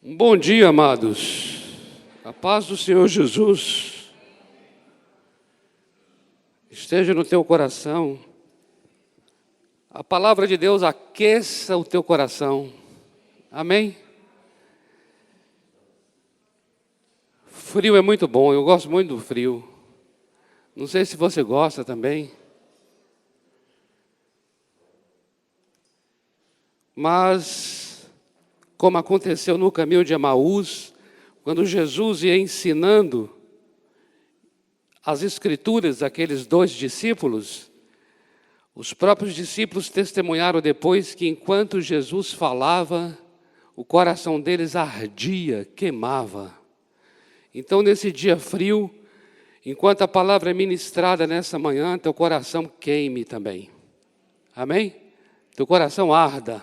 Bom dia, amados. A paz do Senhor Jesus esteja no teu coração. A palavra de Deus aqueça o teu coração. Amém? Frio é muito bom, eu gosto muito do frio. Não sei se você gosta também. Mas, como aconteceu no caminho de Emaús, quando Jesus ia ensinando as escrituras àqueles dois discípulos, os próprios discípulos testemunharam depois que enquanto Jesus falava, o coração deles ardia, queimava. Então, nesse dia frio, enquanto a palavra é ministrada nessa manhã, teu coração queime também. Amém? Teu coração arda.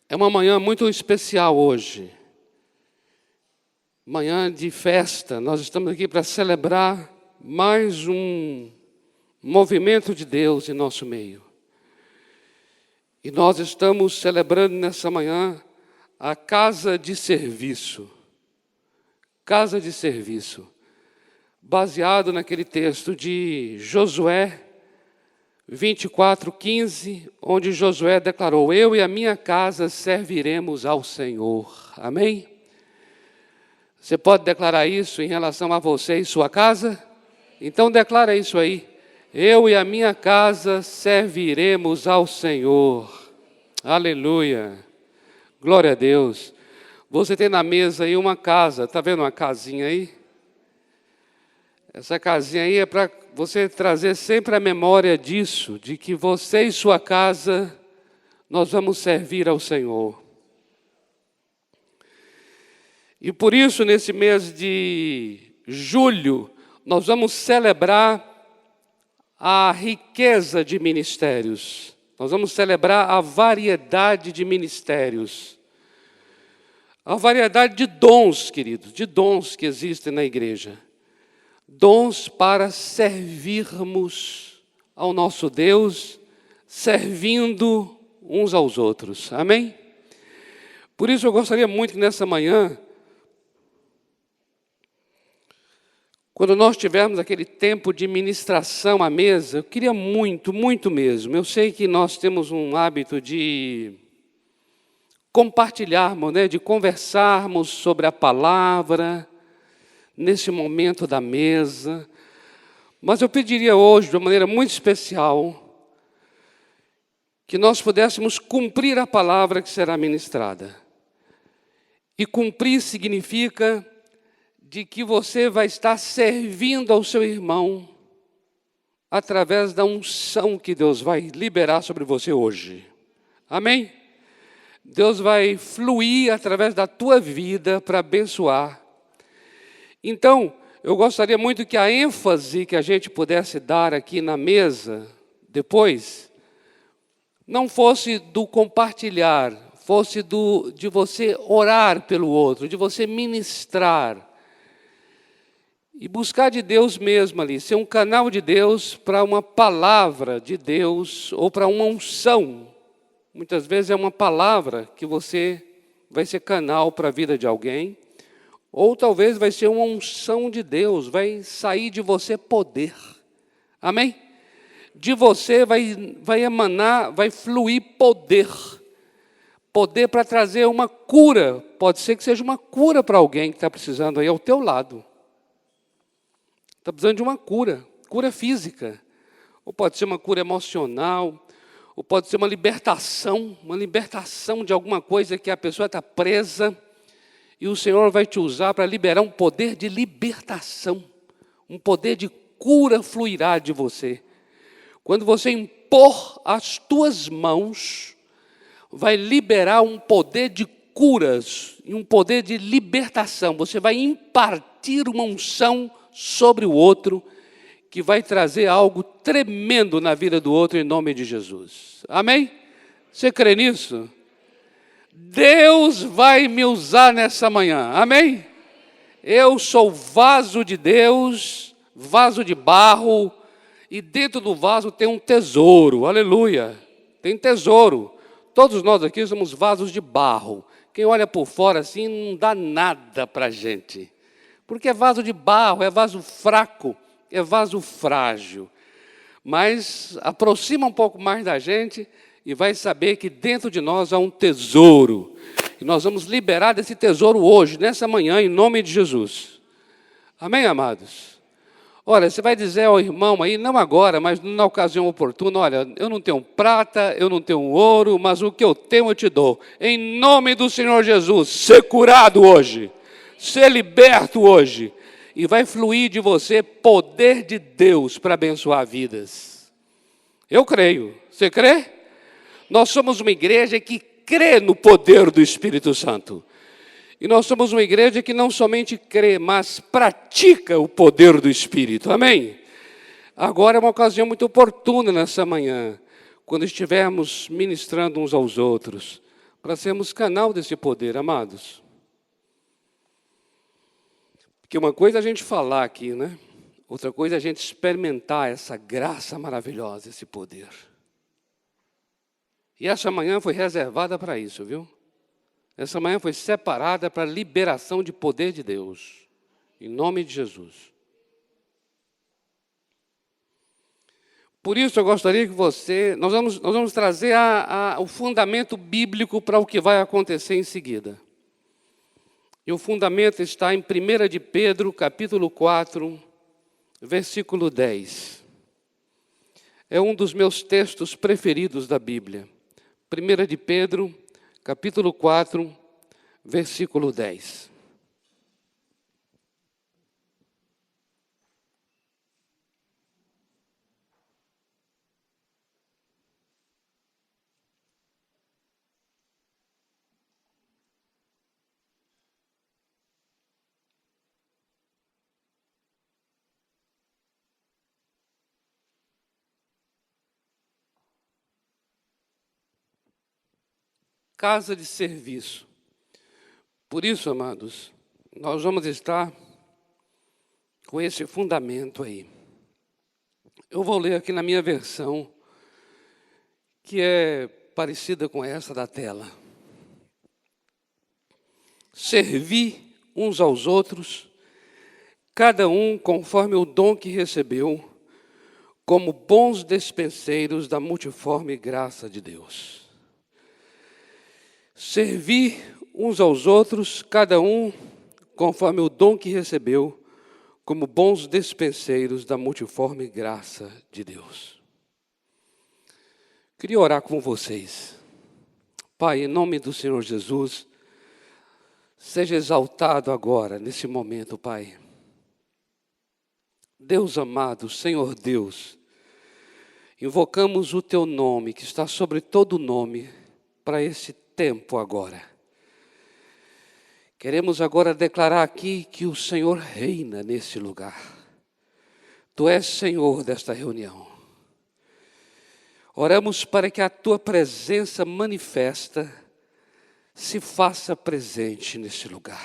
É uma manhã muito especial hoje. Manhã de festa. Nós estamos aqui para celebrar mais um movimento de Deus em nosso meio. E nós estamos celebrando nessa manhã a casa de serviço. Casa de serviço. Baseado naquele texto de Josué 24:15, onde Josué declarou: eu e a minha casa serviremos ao Senhor. Amém? Você pode declarar isso em relação a você e sua casa? Então declara isso aí. Eu e a minha casa serviremos ao Senhor. Aleluia. Glória a Deus. Você tem na mesa aí uma casa, está vendo uma casinha aí? Essa casinha aí é para você trazer sempre a memória disso, de que você e sua casa, nós vamos servir ao Senhor. E por isso, nesse mês de julho, nós vamos celebrar a riqueza de ministérios. Nós vamos celebrar a variedade de ministérios. A variedade de dons, queridos, de dons que existem na igreja. Dons para servirmos ao nosso Deus, servindo uns aos outros. Amém? Por isso eu gostaria muito que nessa manhã, quando nós tivermos aquele tempo de ministração à mesa, eu queria muito, muito mesmo. Eu sei que nós temos um hábito de compartilharmos, de conversarmos sobre a palavra, nesse momento da mesa. Mas eu pediria hoje, de uma maneira muito especial, que nós pudéssemos cumprir a palavra que será ministrada. E cumprir significa de que você vai estar servindo ao seu irmão através da unção que Deus vai liberar sobre você hoje. Amém? Deus vai fluir através da tua vida para abençoar. Então, eu gostaria muito que a ênfase que a gente pudesse dar aqui na mesa, depois, não fosse do compartilhar, fosse de você orar pelo outro, de você ministrar. E buscar de Deus mesmo ali, ser um canal de Deus para uma palavra de Deus, ou para uma unção. Muitas vezes é uma palavra que você vai ser canal para a vida de alguém. Ou talvez vai ser uma unção de Deus, vai sair de você poder. Amém? De você vai emanar, vai fluir poder. Poder para trazer uma cura. Pode ser que seja uma cura para alguém que está precisando aí ao teu lado. Está precisando de uma cura física. Ou pode ser uma cura emocional, ou pode ser uma libertação de alguma coisa que a pessoa está presa. E o Senhor vai te usar para liberar um poder de libertação. Um poder de cura fluirá de você. Quando você impor as tuas mãos, vai liberar um poder de curas e um poder de libertação. Você vai impartir uma unção sobre o outro, que vai trazer algo tremendo na vida do outro, em nome de Jesus. Amém? Você crê nisso? Deus vai me usar nessa manhã, amém? Eu sou vaso de Deus, vaso de barro, e dentro do vaso tem um tesouro, aleluia, tem tesouro. todos nós aqui somos vasos de barro. Quem olha por fora assim não dá nada para a gente. Porque é vaso de barro, é vaso fraco, é vaso frágil. Mas aproxima um pouco mais da gente e vai saber que dentro de nós há um tesouro. E nós vamos liberar desse tesouro hoje, nessa manhã, em nome de Jesus. Amém, amados? Olha, você vai dizer ao irmão aí, não agora, mas na ocasião oportuna, olha, eu não tenho prata, eu não tenho ouro, mas o que eu tenho eu te dou. Em nome do Senhor Jesus, ser curado hoje, ser liberto hoje. E vai fluir de você poder de Deus para abençoar vidas. Eu creio. Você crê? Nós somos uma igreja que crê no poder do Espírito Santo. E nós somos uma igreja que não somente crê, mas pratica o poder do Espírito. Amém? Agora é uma ocasião muito oportuna nessa manhã, quando estivermos ministrando uns aos outros, para sermos canal desse poder, amados. Porque uma coisa é a gente falar aqui, né? Outra coisa é a gente experimentar essa graça maravilhosa, esse poder. E essa manhã foi reservada para isso, viu? Essa manhã foi separada para a liberação de poder de Deus. Em nome de Jesus. Por isso eu gostaria que nós vamos trazer o fundamento bíblico para o que vai acontecer em seguida. E o fundamento está em 1 de Pedro, capítulo 4, versículo 10. É um dos meus textos preferidos da Bíblia. 1 de Pedro, capítulo 4, versículo 10. Casa de serviço. Por isso, amados, nós vamos estar com esse fundamento aí. Eu vou ler aqui na minha versão, que é parecida com essa da tela. Servi uns aos outros, cada um conforme o dom que recebeu, como bons despenseiros da multiforme graça de Deus. Servi uns aos outros, cada um conforme o dom que recebeu, como bons despenseiros da multiforme graça de Deus. Queria orar com vocês. Pai, em nome do Senhor Jesus, seja exaltado agora, nesse momento, Pai. Deus amado, Senhor Deus, invocamos o Teu nome, que está sobre todo nome, para esse tempo agora. Queremos agora declarar aqui que o Senhor reina nesse lugar. Tu és Senhor desta reunião. Oramos para que a Tua presença manifesta se faça presente nesse lugar.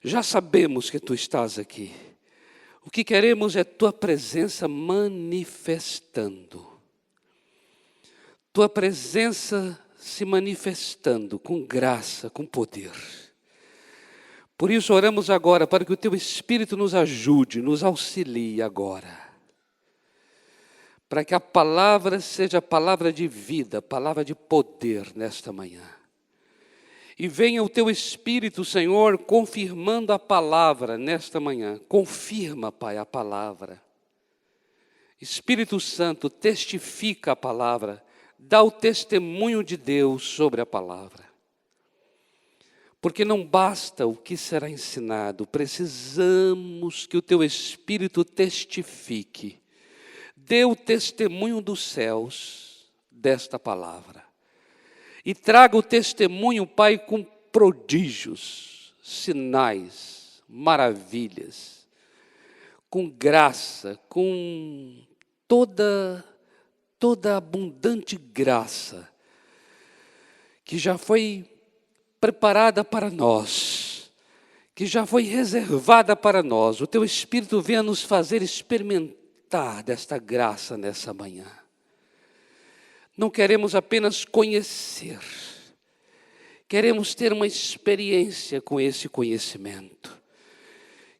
Já sabemos que Tu estás aqui. O que queremos é Tua presença manifestando. Tua presença se manifestando com graça, com poder. Por isso oramos agora para que o Teu Espírito nos ajude, nos auxilie agora. Para que a palavra seja palavra de vida, palavra de poder nesta manhã. E venha o Teu Espírito, Senhor, confirmando a palavra nesta manhã. Confirma, Pai, a palavra. Espírito Santo, testifica a palavra. Dá o testemunho de Deus sobre a palavra. Porque não basta o que será ensinado, precisamos que o Teu Espírito testifique. Dê o testemunho dos céus desta palavra. E traga o testemunho, Pai, com prodígios, sinais, maravilhas, com graça, com toda abundante graça, que já foi preparada para nós, que já foi reservada para nós. O Teu Espírito venha nos fazer experimentar desta graça nessa manhã. não queremos apenas conhecer, queremos ter uma experiência com esse conhecimento.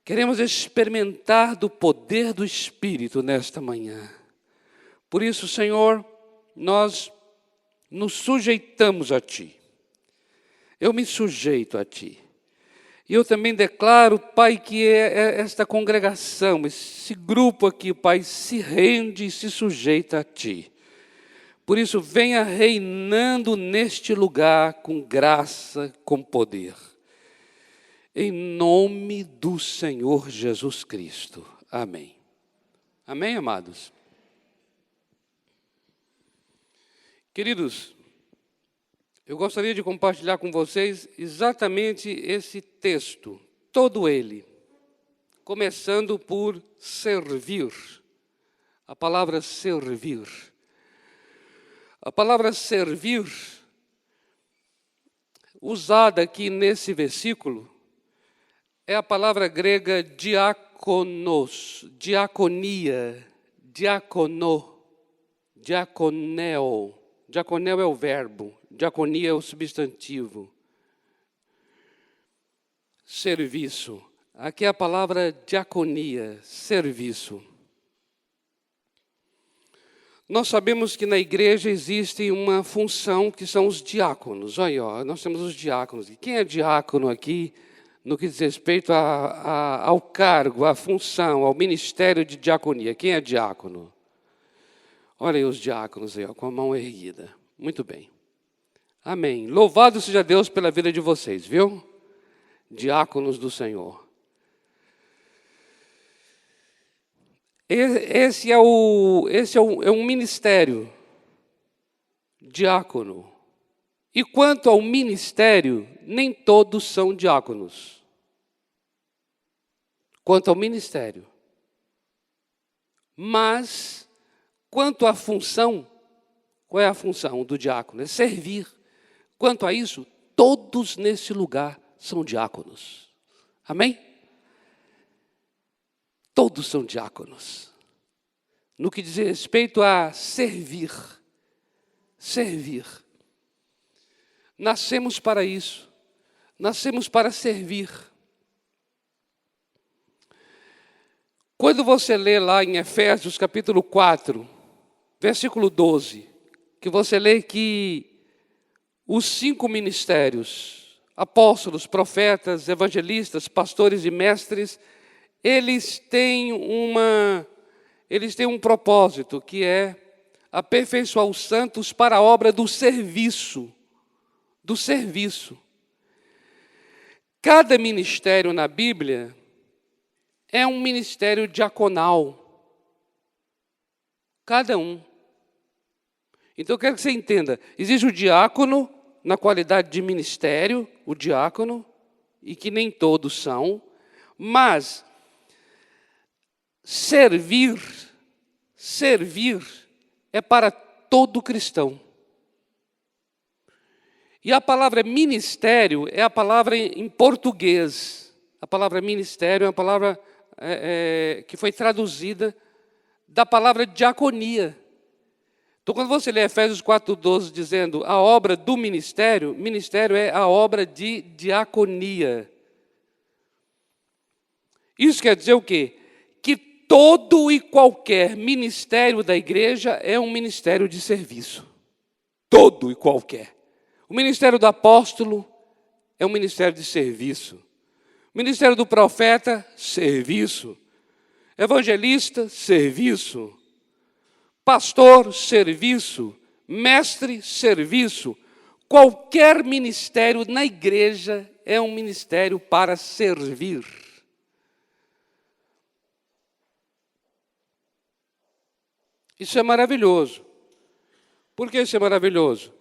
Queremos experimentar do poder do Espírito nesta manhã. Por isso, Senhor, nós nos sujeitamos a Ti. Eu me sujeito a Ti. E eu também declaro, Pai, que esta congregação, esse grupo aqui, Pai, se rende e se sujeita a Ti. Por isso, venha reinando neste lugar com graça, com poder. Em nome do Senhor Jesus Cristo. Amém. Amém, amados? Queridos, eu gostaria de compartilhar com vocês exatamente esse texto, todo ele, começando por servir. A palavra servir. A palavra servir, usada aqui nesse versículo, é a palavra grega diakonos, diaconia, diakonô, diakoneo. Diaconel é o verbo, diaconia é o substantivo. Serviço. Aqui é a palavra diaconia, serviço. Nós sabemos que na igreja existe uma função que são os diáconos. Olha aí, ó, nós temos os diáconos. Quem é diácono aqui, no que diz respeito ao cargo, à função, ao ministério de diaconia? Quem é diácono? Olha aí os diáconos aí, ó, com a mão erguida. Muito bem. Amém. Louvado seja Deus pela vida de vocês, viu? Diáconos do Senhor. Esse é um ministério, diácono. E quanto ao ministério, nem todos são diáconos. Quanto ao ministério. Mas quanto à função, qual é a função do diácono? É servir. Quanto a isso, todos nesse lugar são diáconos. Amém? Todos são diáconos. No que diz respeito a servir. Servir. Nascemos para isso. Nascemos para servir. Quando você lê lá em Efésios capítulo 4, versículo 12, que você lê que os 5 ministérios, apóstolos, profetas, evangelistas, pastores e mestres, eles têm um propósito, que é aperfeiçoar os santos para a obra do serviço. Do serviço. Cada ministério na Bíblia é um ministério diaconal. Cada um. Então eu quero que você entenda, existe o diácono na qualidade de ministério, o diácono, e que nem todos são, mas servir é para todo cristão. E a palavra ministério é a palavra em português. A palavra ministério é uma palavra que foi traduzida da palavra diaconia. Então, quando você lê Efésios 4,12 dizendo a obra do ministério, ministério é a obra de diaconia. Isso quer dizer o quê? Que todo e qualquer ministério da igreja é um ministério de serviço. Todo e qualquer. O ministério do apóstolo é um ministério de serviço. O ministério do profeta, serviço. Evangelista, serviço. Pastor, serviço. Mestre, serviço. Qualquer ministério na igreja é um ministério para servir. Isso é maravilhoso. Por que isso é maravilhoso?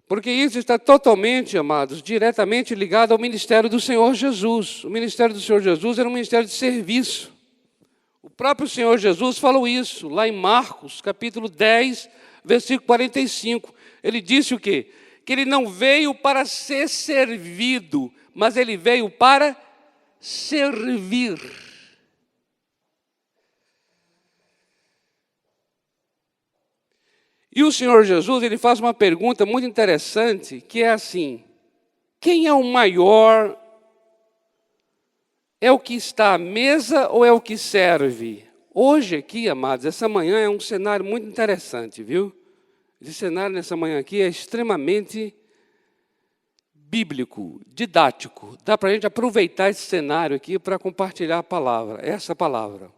Porque isso está totalmente, amados, diretamente ligado ao ministério do Senhor Jesus. O ministério do Senhor Jesus era um ministério de serviço. O próprio Senhor Jesus falou isso, lá em Marcos, capítulo 10, versículo 45. Ele disse o quê? Que ele não veio para ser servido, mas ele veio para servir. E o Senhor Jesus, ele faz uma pergunta muito interessante, que é assim: quem é o maior? É o que está à mesa ou é o que serve? Hoje aqui, amados, essa manhã é um cenário muito interessante, viu? Esse cenário nessa manhã aqui é extremamente bíblico, didático. Dá para a gente aproveitar esse cenário aqui para compartilhar a palavra, essa palavra.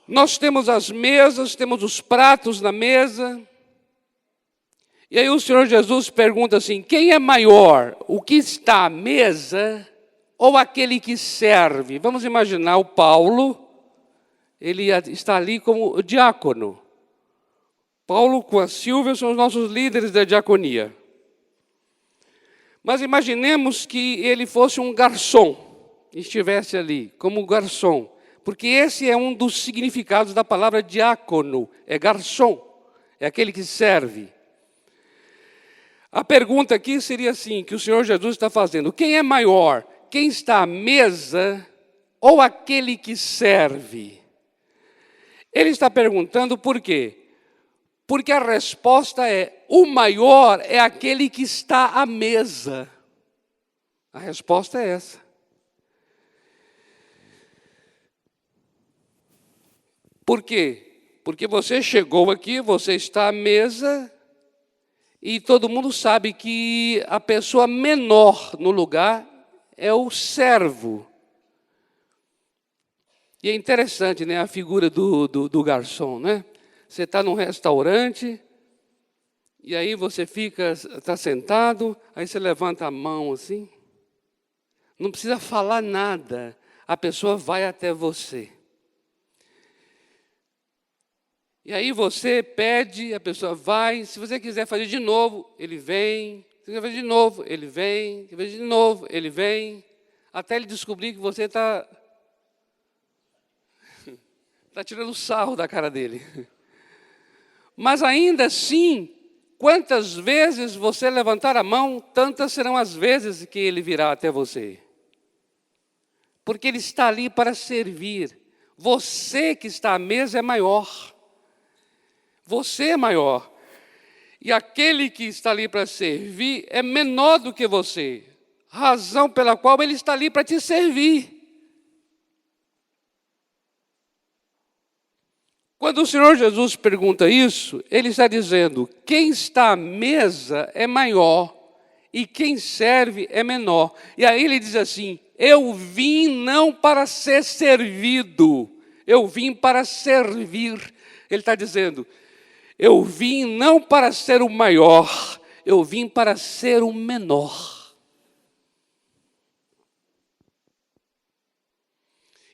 Nós temos as mesas, temos os pratos na mesa. E aí o Senhor Jesus pergunta assim: quem é maior, o que está à mesa ou aquele que serve? Vamos imaginar o Paulo, ele está ali como diácono. Paulo com a Silvia são os nossos líderes da diaconia. Mas imaginemos que ele fosse um garçom, estivesse ali como garçom. Porque esse é um dos significados da palavra diácono, é garçom, é aquele que serve. A pergunta aqui seria assim, que o Senhor Jesus está fazendo: quem é maior, quem está à mesa ou aquele que serve? Ele está perguntando por quê? Porque a resposta é: o maior é aquele que está à mesa. A resposta é essa. Por quê? Porque você chegou aqui, você está à mesa, e todo mundo sabe que a pessoa menor no lugar é o servo. E é interessante, né, a figura do garçom, né? Você está num restaurante, e aí você está sentado, aí você levanta a mão assim, não precisa falar nada, a pessoa vai até você. E aí você pede, a pessoa vai, se você quiser fazer de novo, ele vem, se você quiser fazer de novo, ele vem, se fazer de novo, ele vem, até ele descobrir que você está tirando sarro da cara dele. Mas ainda assim, quantas vezes você levantar a mão, tantas serão as vezes que ele virá até você. Porque ele está ali para servir. Você que está à mesa é maior. Você é maior. E aquele que está ali para servir é menor do que você. Razão pela qual ele está ali para te servir. Quando o Senhor Jesus pergunta isso, ele está dizendo: quem está à mesa é maior e quem serve é menor. E aí ele diz assim: eu vim não para ser servido, eu vim para servir. Ele está dizendo: eu vim não para ser o maior, eu vim para ser o menor.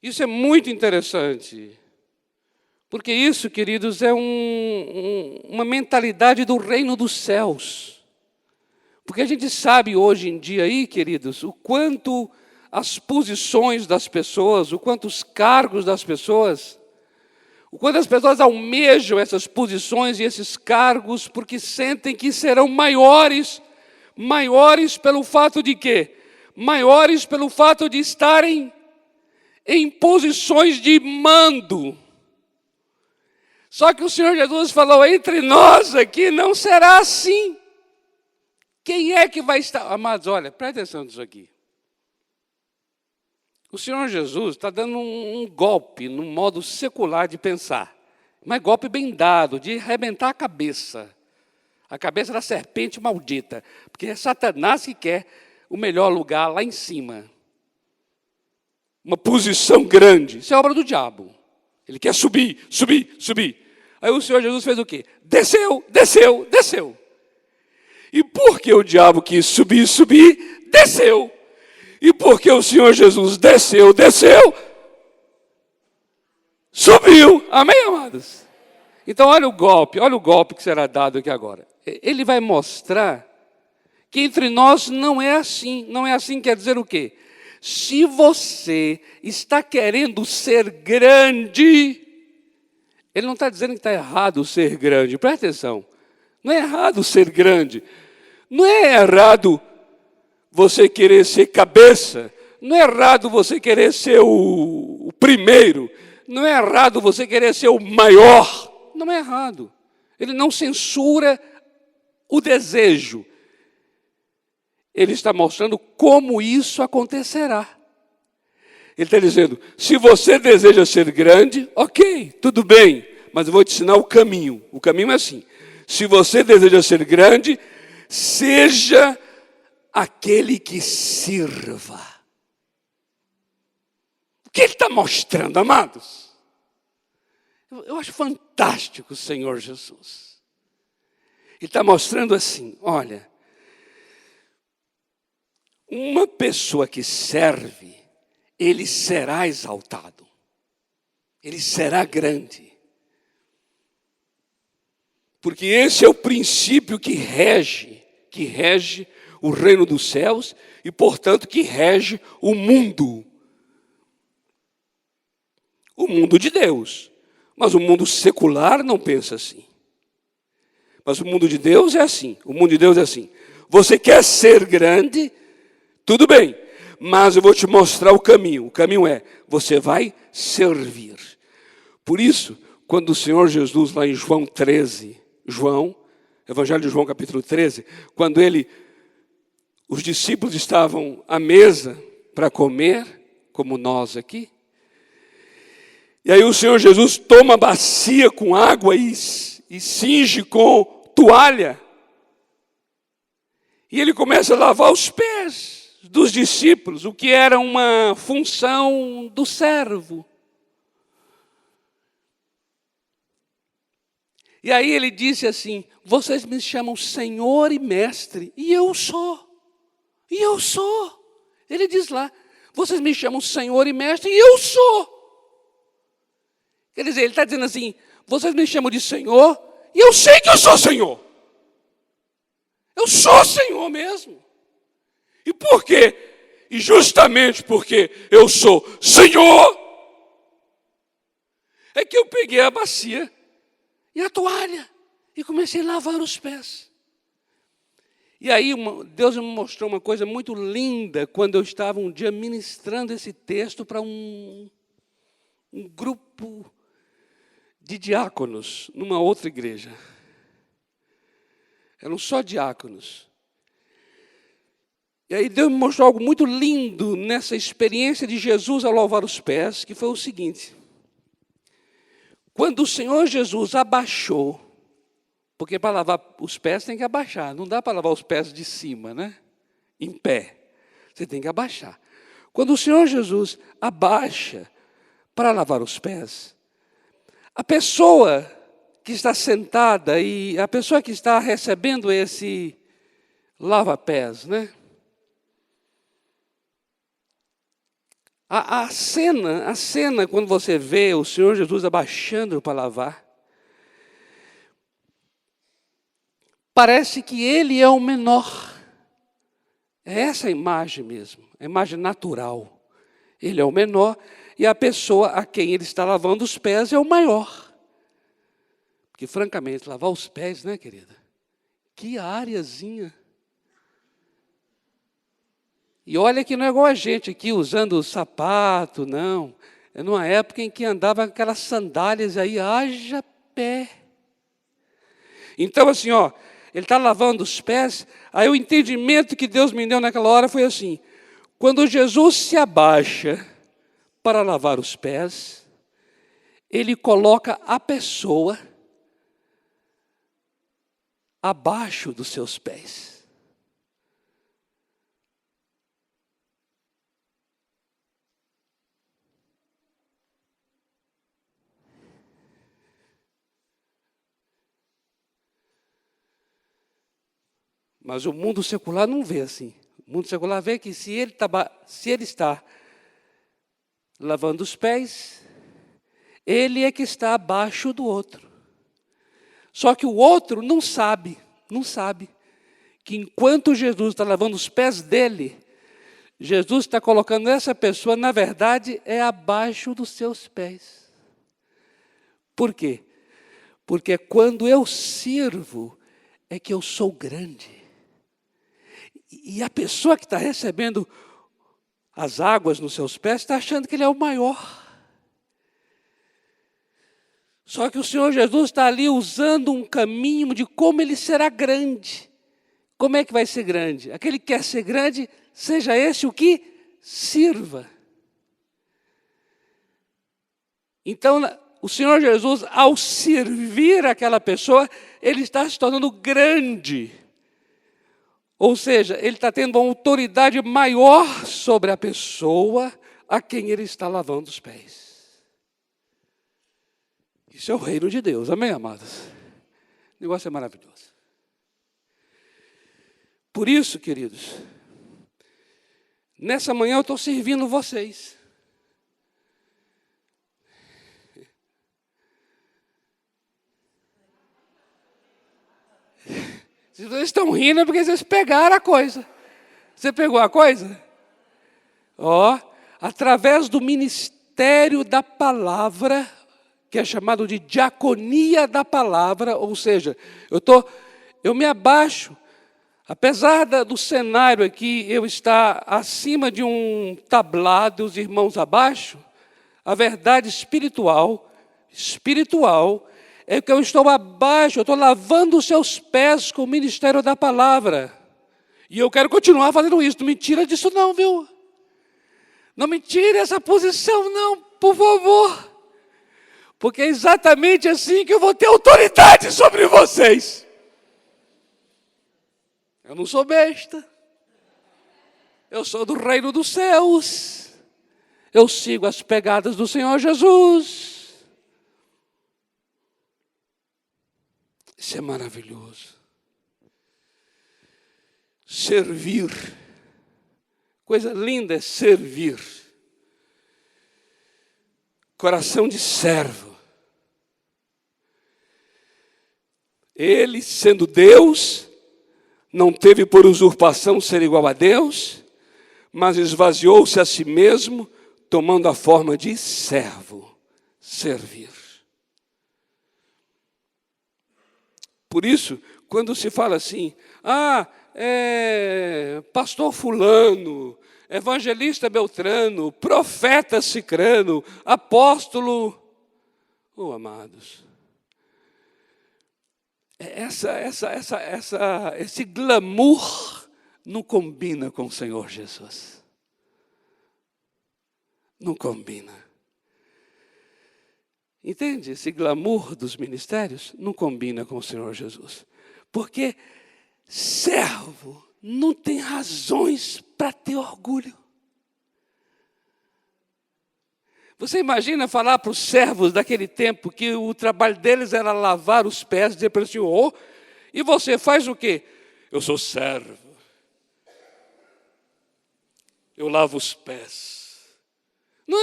Isso é muito interessante. Porque isso, queridos, é uma mentalidade do reino dos céus. Porque a gente sabe hoje em dia aí, queridos, o quanto as posições das pessoas, o quanto os cargos das pessoas, o quanto as pessoas almejam essas posições e esses cargos porque sentem que serão maiores. Maiores pelo fato de quê? Maiores pelo fato de estarem em posições de mando. Só que o Senhor Jesus falou: entre nós aqui não será assim. Quem é que vai estar? Amados, olha, presta atenção nisso aqui. O Senhor Jesus está dando um golpe no modo secular de pensar. Mas golpe bem dado, de arrebentar a cabeça da serpente maldita. Porque é Satanás que quer o melhor lugar lá em cima. Uma posição grande. Isso é obra do diabo. Ele quer subir, subir, subir. Aí o Senhor Jesus fez o quê? Desceu, desceu, desceu. E porque o diabo quis subir, subir, desceu. E porque o Senhor Jesus desceu, desceu, subiu. Amém, amados? Então olha o golpe que será dado aqui agora. Ele vai mostrar que entre nós não é assim. Não é assim quer dizer o quê? Se você está querendo ser grande, ele não está dizendo que está errado ser grande. Presta atenção. Não é errado ser grande. Não é errado você querer ser cabeça. Não é errado você querer ser o primeiro. Não é errado você querer ser o maior. não é errado. Ele não censura o desejo. Ele está mostrando como isso acontecerá. Ele está dizendo, se você deseja ser grande, ok, tudo bem, mas eu vou te ensinar o caminho. O caminho é assim, se você deseja ser grande, seja aquele que sirva. O que ele está mostrando, amados? Eu acho fantástico o Senhor Jesus. Ele está mostrando assim, olha, uma pessoa que serve, ele será exaltado. Ele será grande. Porque esse é o princípio que rege o reino dos céus e, portanto, que rege o mundo. O mundo de Deus. Mas o mundo secular não pensa assim. Mas o mundo de Deus é assim. O mundo de Deus é assim. Você quer ser grande? Tudo bem. Mas eu vou te mostrar o caminho. O caminho é, você vai servir. Por isso, quando o Senhor Jesus, lá em João 13, Evangelho de João, capítulo 13, quando os discípulos estavam à mesa para comer, como nós aqui, e aí o Senhor Jesus toma a bacia com água e cinge com toalha. E ele começa a lavar os pés dos discípulos, o que era uma função do servo. E aí ele disse assim, vocês me chamam Senhor e Mestre, e eu sou. E eu sou. Ele diz lá, vocês me chamam Senhor e Mestre, e eu sou. Quer dizer, ele está dizendo assim, vocês me chamam de Senhor, e eu sei que eu sou Senhor. Eu sou Senhor mesmo. E por quê? E justamente porque eu sou Senhor, é que eu peguei a bacia e a toalha e comecei a lavar os pés. E aí Deus me mostrou uma coisa muito linda quando eu estava um dia ministrando esse texto para um grupo de diáconos numa outra igreja. Eram só diáconos. E aí Deus me mostrou algo muito lindo nessa experiência de Jesus ao lavar os pés, que foi o seguinte. Quando o Senhor Jesus abaixou, porque para lavar os pés tem que abaixar, não dá para lavar os pés de cima, né? Em pé, você tem que abaixar. Quando o Senhor Jesus abaixa para lavar os pés, a pessoa que está sentada e a pessoa que está recebendo esse lava-pés, né? A cena, quando você vê o Senhor Jesus abaixando para lavar, parece que ele é o menor. É essa a imagem mesmo, a imagem natural. Ele é o menor e a pessoa a quem ele está lavando os pés é o maior. Porque, francamente, lavar os pés, né, querida? Que áreazinha. E olha que não é igual a gente aqui usando sapato, não. É numa época em que andava com aquelas sandálias aí, haja pé. Então, assim, ó, ele está lavando os pés, aí o entendimento que Deus me deu naquela hora foi assim, quando Jesus se abaixa para lavar os pés, ele coloca a pessoa abaixo dos seus pés. Mas o mundo secular não vê assim. O mundo secular vê que se ele está lavando os pés, ele é que está abaixo do outro. Só que o outro não sabe que enquanto Jesus está lavando os pés dele, Jesus está colocando essa pessoa, na verdade, é abaixo dos seus pés. Por quê? Porque quando eu sirvo, é que eu sou grande. E a pessoa que está recebendo as águas nos seus pés está achando que ele é o maior. Só que o Senhor Jesus está ali usando um caminho de como ele será grande. Como é que vai ser grande? Aquele que quer ser grande, seja esse o que sirva. Então, o Senhor Jesus, ao servir aquela pessoa, ele está se tornando grande. Ou seja, ele está tendo uma autoridade maior sobre a pessoa a quem ele está lavando os pés. Isso é o reino de Deus, amém, amados? O negócio é maravilhoso. Por isso, queridos, nessa manhã eu estou servindo vocês. Se vocês estão rindo é porque vocês pegaram a coisa. Você pegou a coisa? Através do ministério da palavra, que é chamado de diaconia da palavra, ou seja, eu me abaixo, apesar do cenário aqui, eu estar acima de um tablado, os irmãos abaixo, a verdade espiritual, é que eu estou abaixo, eu estou lavando os seus pés com o ministério da palavra. E eu quero continuar fazendo isso, não me tira disso não, viu? Não me tire essa posição não, por favor. Porque é exatamente assim que eu vou ter autoridade sobre vocês. Eu não sou besta. Eu sou do reino dos céus. Eu sigo as pegadas do Senhor Jesus. Isso é maravilhoso. Servir. Coisa linda é servir. Coração de servo. Ele, sendo Deus, não teve por usurpação ser igual a Deus, mas esvaziou-se a si mesmo, tomando a forma de servo, servir. Por isso, quando se fala assim, pastor fulano, evangelista Beltrano, profeta Cicrano, apóstolo, amados, esse glamour não combina com o Senhor Jesus. Não combina. Entende? Esse glamour dos ministérios não combina com o Senhor Jesus. Porque servo não tem razões para ter orgulho. Você imagina falar para os servos daquele tempo que o trabalho deles era lavar os pés, dizer para o Senhor, e você faz o quê? Eu sou servo. Eu lavo os pés. Não,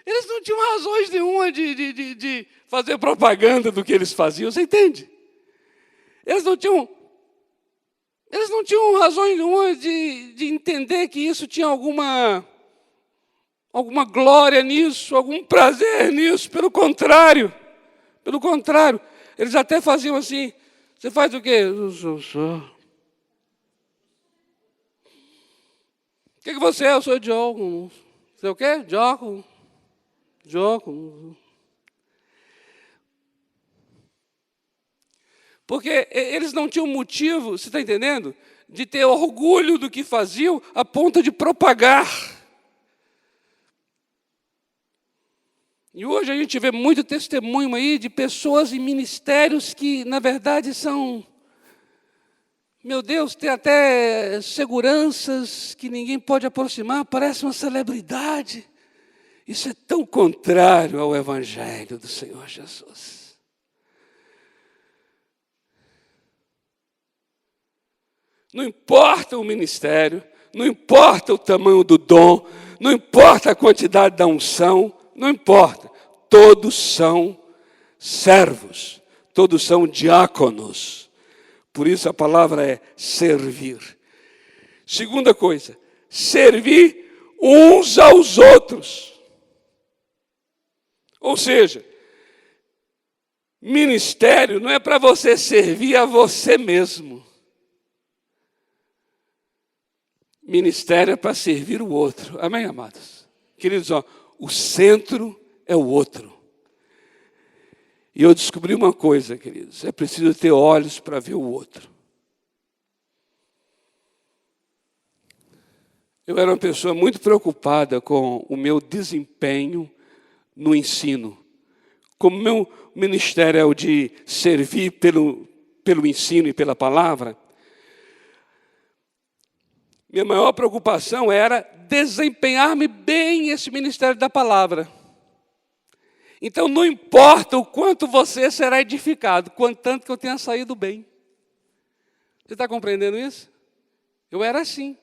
eles não tinham razões nenhuma de fazer propaganda do que eles faziam, você entende? Eles não tinham razões nenhuma de entender que isso tinha alguma glória nisso, algum prazer nisso. Pelo contrário, eles até faziam assim, você faz o quê? O que você é? Eu sou diácono. Você é o quê? Diácono. Porque eles não tinham motivo, você está entendendo? De ter orgulho do que faziam a ponto de propagar. E hoje a gente vê muito testemunho aí de pessoas em ministérios que, na verdade, são, meu Deus, tem até seguranças que ninguém pode aproximar, parece uma celebridade. Isso é tão contrário ao Evangelho do Senhor Jesus. Não importa o ministério, não importa o tamanho do dom, não importa a quantidade da unção, não importa. Todos são servos, todos são diáconos. Por isso a palavra é servir. Segunda coisa, servir uns aos outros. Ou seja, ministério não é para você servir a você mesmo. Ministério é para servir o outro. Amém, amados? Queridos, o centro é o outro. E eu descobri uma coisa, queridos, é preciso ter olhos para ver o outro. Eu era uma pessoa muito preocupada com o meu desempenho no ensino. Como meu ministério é o de servir pelo ensino e pela palavra, minha maior preocupação era desempenhar-me bem esse ministério da palavra. Então, não importa o quanto você será edificado, contanto que eu tenha saído bem. Você está compreendendo isso? Eu era assim.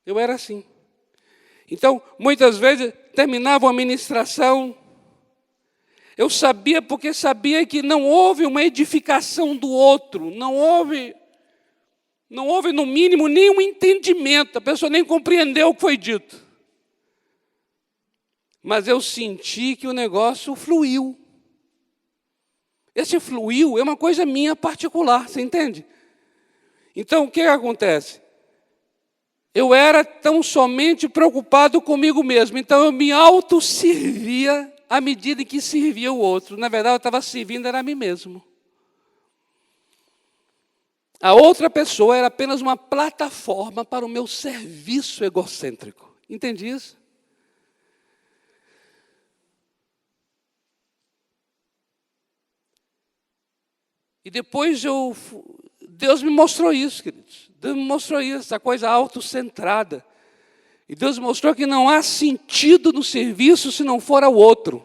Eu era assim. Então, muitas vezes, terminava a ministração, eu sabia, porque sabia que não houve uma edificação do outro, não houve, no mínimo, nenhum entendimento, a pessoa nem compreendeu o que foi dito. Mas eu senti que o negócio fluiu. Esse fluiu é uma coisa minha particular, você entende? Então, o que acontece? Eu era tão somente preocupado comigo mesmo, então eu me autosservia à medida em que servia o outro. Na verdade, eu estava servindo era a mim mesmo. A outra pessoa era apenas uma plataforma para o meu serviço egocêntrico. Entende isso? E depois Deus me mostrou isso, queridos. Deus me mostrou isso, essa coisa autocentrada. E Deus mostrou que não há sentido no serviço se não for ao outro.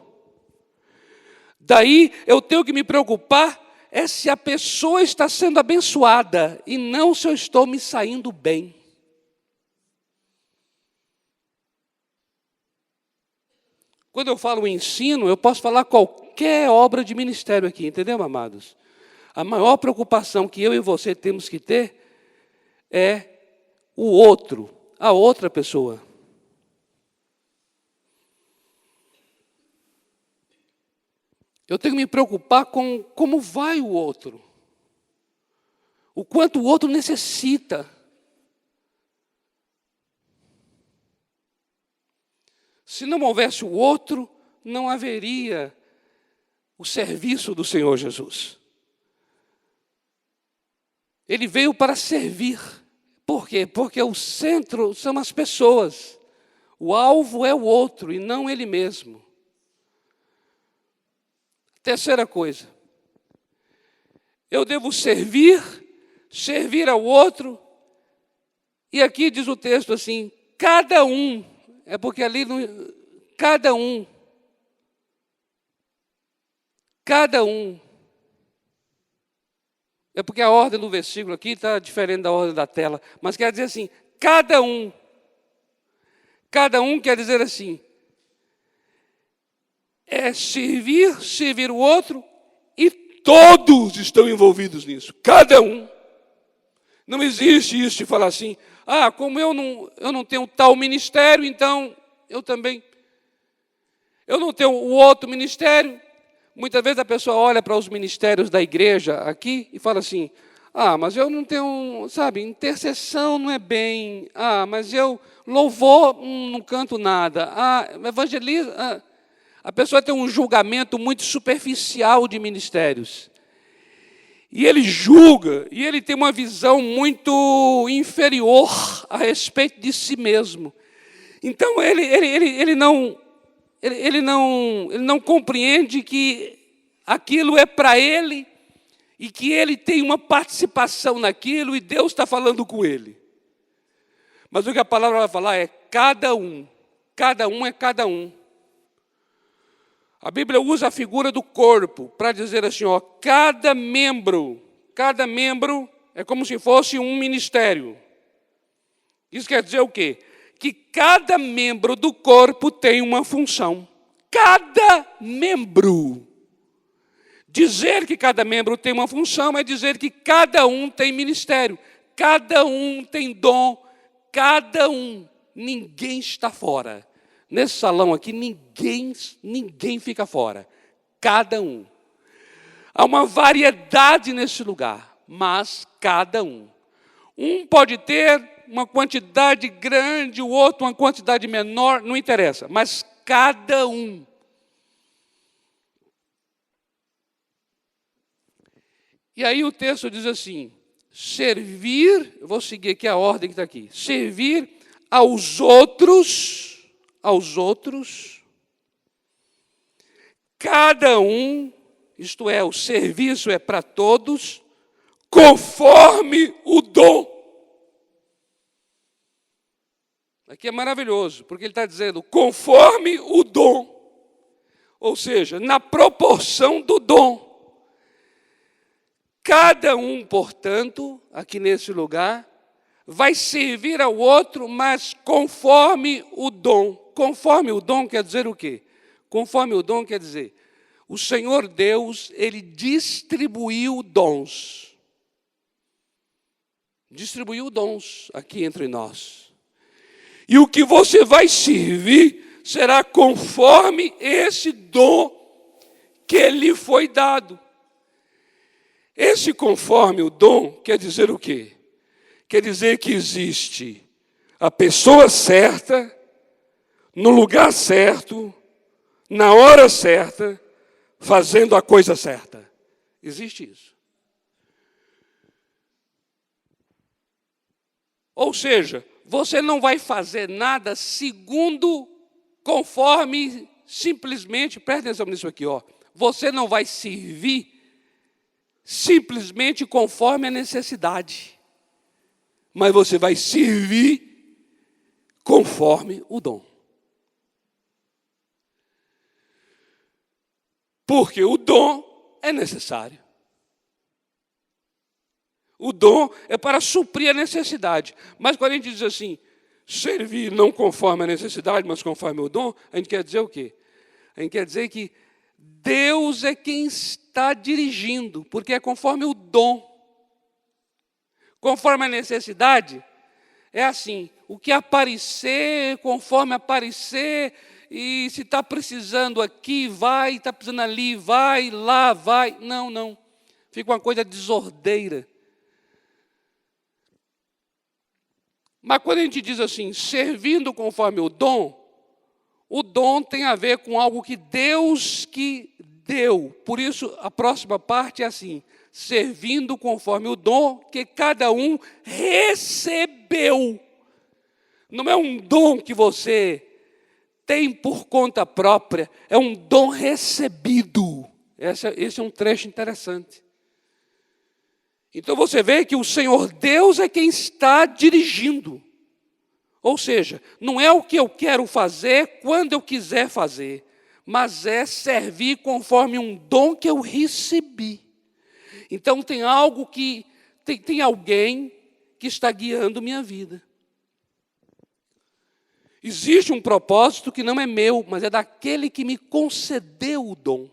Daí eu tenho que me preocupar é se a pessoa está sendo abençoada e não se eu estou me saindo bem. Quando eu falo ensino, eu posso falar qualquer obra de ministério aqui, entendeu, amados? A maior preocupação que eu e você temos que ter é o outro, a outra pessoa. Eu tenho que me preocupar com como vai o outro. O quanto o outro necessita. Se não houvesse o outro, não haveria o serviço do Senhor Jesus. Ele veio para servir. Por quê? Porque o centro são as pessoas. O alvo é o outro e não ele mesmo. Terceira coisa. Eu devo servir ao outro. E aqui diz o texto assim, cada um. É porque ali, cada um. É porque a ordem do versículo aqui está diferente da ordem da tela. Mas quer dizer assim, cada um. Cada um quer dizer assim, é servir o outro, e todos estão envolvidos nisso, cada um. Não existe isso de falar assim, como eu não tenho tal ministério, então eu também. Eu não tenho o outro ministério. Muitas vezes a pessoa olha para os ministérios da igreja aqui e fala assim, mas eu não tenho, intercessão não é bem, mas eu louvor não canto nada, evangelismo. A pessoa tem um julgamento muito superficial de ministérios. E ele julga, e ele tem uma visão muito inferior a respeito de si mesmo. Então, ele não compreende que aquilo é para ele, e que ele tem uma participação naquilo, e Deus está falando com ele. Mas o que a palavra vai falar é cada um é cada um. A Bíblia usa a figura do corpo para dizer assim, cada membro é como se fosse um ministério. Isso quer dizer o quê? Que cada membro do corpo tem uma função. Cada membro. Dizer que cada membro tem uma função é dizer que cada um tem ministério, cada um tem dom, cada um. Ninguém está fora. Nesse salão aqui, ninguém fica fora. Cada um. Há uma variedade nesse lugar, mas cada um. Um pode ter uma quantidade grande, o outro uma quantidade menor, não interessa. Mas cada um. E aí o texto diz assim, servir, eu vou seguir aqui a ordem que está aqui, servir aos outros, cada um, isto é, o serviço é para todos, conforme o dom. Aqui é maravilhoso, porque ele está dizendo, conforme o dom. Ou seja, na proporção do dom. Cada um, portanto, aqui nesse lugar, vai servir ao outro, mas conforme o dom. Conforme o dom quer dizer o quê? Conforme o dom quer dizer, o Senhor Deus, Ele distribuiu dons. Distribuiu dons aqui entre nós. E o que você vai servir será conforme esse dom que lhe foi dado. Esse conforme o dom quer dizer o quê? Quer dizer que existe a pessoa certa, no lugar certo, na hora certa, fazendo a coisa certa. Existe isso. Ou seja, você não vai fazer nada segundo, conforme, simplesmente, presta atenção nisso aqui, ó. Você não vai servir simplesmente conforme a necessidade, mas você vai servir conforme o dom. Porque o dom é necessário. O dom é para suprir a necessidade. Mas quando a gente diz assim, servir não conforme a necessidade, mas conforme o dom, a gente quer dizer o quê? A gente quer dizer que Deus é quem está dirigindo, porque é conforme o dom. Conforme a necessidade, é assim, o que aparecer, conforme aparecer, e se está precisando aqui, vai, está precisando ali, vai, lá, vai. Não, não. Fica uma coisa desordeira. Mas quando a gente diz assim, servindo conforme o dom tem a ver com algo que Deus que deu. Por isso, a próxima parte é assim, servindo conforme o dom que cada um recebeu. Não é um dom que você tem por conta própria, é um dom recebido. Esse é um trecho interessante. Então você vê que o Senhor Deus é quem está dirigindo. Ou seja, não é o que eu quero fazer quando eu quiser fazer, mas é servir conforme um dom que eu recebi. Então tem algo que, tem alguém que está guiando minha vida. Existe um propósito que não é meu, mas é daquele que me concedeu o dom.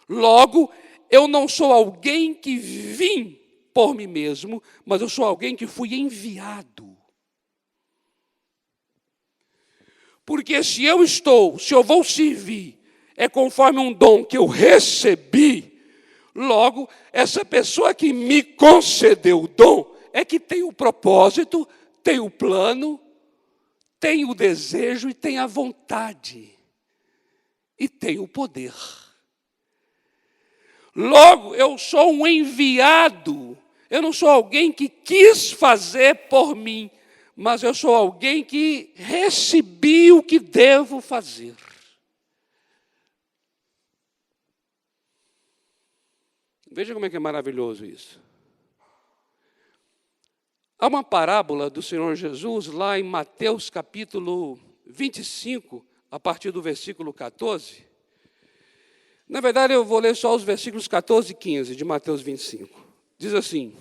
Logo, eu não sou alguém que vim por mim mesmo, mas eu sou alguém que fui enviado. Porque se eu vou servir, é conforme um dom que eu recebi, logo, essa pessoa que me concedeu o dom é que tem o propósito, tem o plano, tem o desejo e tem a vontade. E tem o poder. Logo, eu sou um enviado. Eu não sou alguém que quis fazer por mim, mas eu sou alguém que recebi o que devo fazer. Veja como é que é maravilhoso isso. Há uma parábola do Senhor Jesus lá em Mateus capítulo 25, a partir do versículo 14. Na verdade, eu vou ler só os versículos 14 e 15 de Mateus 25. Diz assim: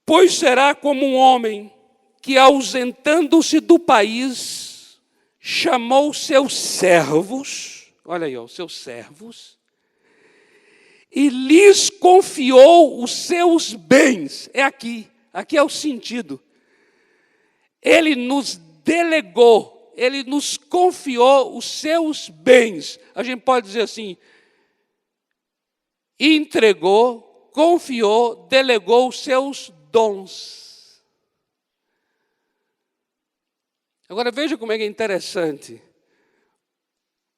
pois será como um homem que, ausentando-se do país, chamou seus servos, olha aí, ó, seus servos, e lhes confiou os seus bens. É aqui é o sentido. Ele nos delegou, ele nos confiou os seus bens. A gente pode dizer assim, entregou, confiou, delegou os seus dons. Agora veja como é que é interessante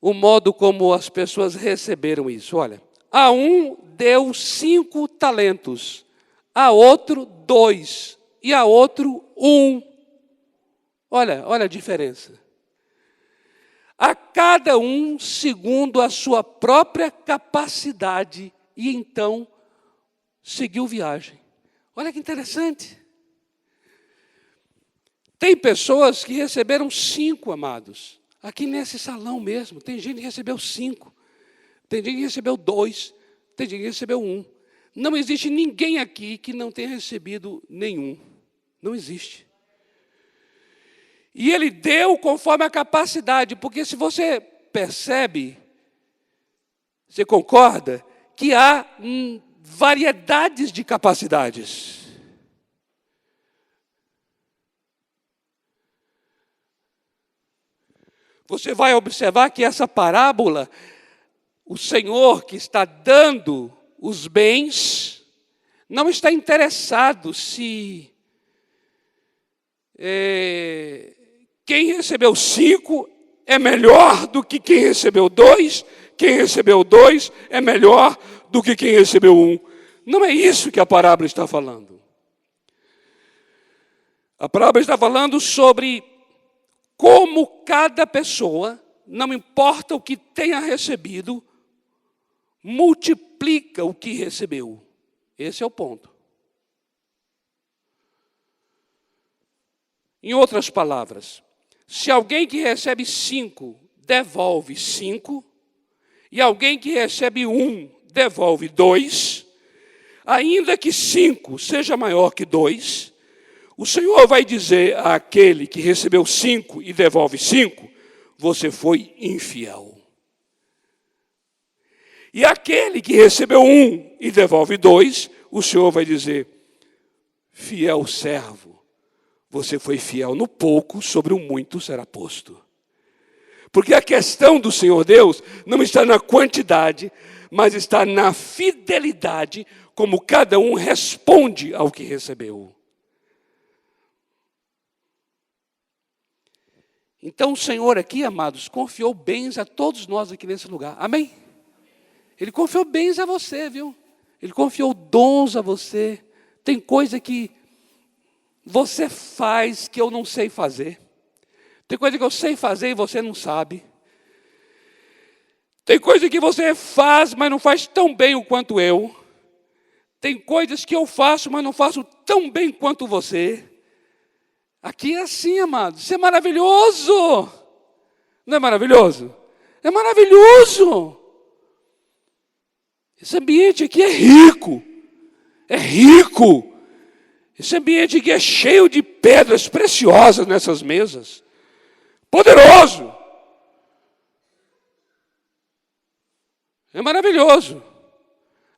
o modo como as pessoas receberam isso. Olha, a um deu 5 talentos, a outro 2 e a outro 1. Olha a diferença. A cada um segundo a sua própria capacidade, e então seguiu viagem. Olha que interessante. Tem pessoas que receberam 5, amados. Aqui nesse salão mesmo, tem gente que recebeu 5. Tem gente que recebeu 2. Tem gente que recebeu 1. Não existe ninguém aqui que não tenha recebido nenhum. Não existe. E ele deu conforme a capacidade, porque se você percebe, você concorda, que há variedades de capacidades. Você vai observar que essa parábola, o Senhor que está dando os bens, não está interessado se quem recebeu 5 é melhor do que quem recebeu 2, quem recebeu 2 é melhor do que quem recebeu 1. Não é isso que a parábola está falando. A parábola está falando sobre como cada pessoa, não importa o que tenha recebido, multiplica o que recebeu. Esse é o ponto. Em outras palavras, se alguém que recebe 5 devolve 5, e alguém que recebe 1 devolve 2, ainda que 5 seja maior que 2, o Senhor vai dizer àquele que recebeu 5 e devolve 5, você foi infiel. E aquele que recebeu 1 e devolve 2, o Senhor vai dizer, fiel servo, você foi fiel no pouco, sobre o muito será posto. Porque a questão do Senhor Deus não está na quantidade, mas está na fidelidade, como cada um responde ao que recebeu. Então o Senhor aqui, amados, confiou bens a todos nós aqui nesse lugar. Amém? Ele confiou bens a você, viu? Ele confiou dons a você. Tem coisa que você faz que eu não sei fazer. Tem coisa que eu sei fazer e você não sabe. Tem coisa que você faz, mas não faz tão bem o quanto eu. Tem coisas que eu faço, mas não faço tão bem quanto você. Aqui é assim, amados. Isso é maravilhoso. Não é maravilhoso? É maravilhoso. Esse ambiente aqui é rico. É rico. Esse ambiente aqui é cheio de pedras preciosas nessas mesas. Poderoso. É maravilhoso.